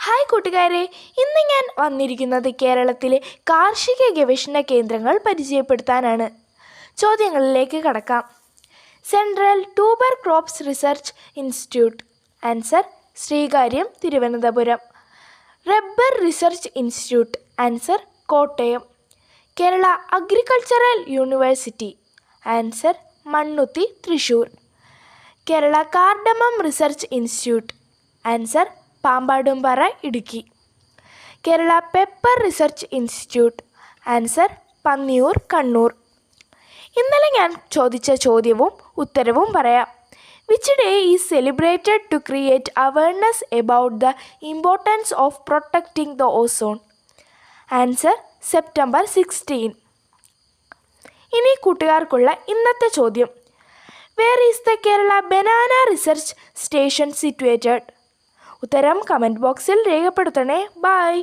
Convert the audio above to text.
Hi കൂട്ടുകാരെ, ഇന്ന് ഞാൻ വന്നിരിക്കുന്നത് കേരളത്തിലെ കാർഷിക ഗവേഷണ കേന്ദ്രങ്ങൾ പരിചയപ്പെടുത്താനാണ്. ചോദ്യങ്ങളിലേക്ക് കടക്കാം. Central tuber crops research institute. Answer Sreekaryam, Thiruvananthapuram. Rubber research institute. Answer Kottayam. Kerala agricultural university. Answer Mannuthy, Thrissur. Kerala cardamom research institute. Answer Pampadumpara, Idukki. Kerala pepper research institute. Answer Panniyur, Kannur. ഇന്നലെ ഞാൻ ചോദിച്ച ചോദ്യവും ഉത്തരവും പറയാം. Which day is celebrated to create awareness about the importance of protecting the ozone? Answer September 16. ഇനി കൂട്ടുകാർക്കുള്ള ഇന്നത്തെ ചോദ്യം. Where is the Kerala banana research station situated? ഉത്തരം കമൻറ്റ് ബോക്സിൽ രേഖപ്പെടുത്തണേ. ബൈ.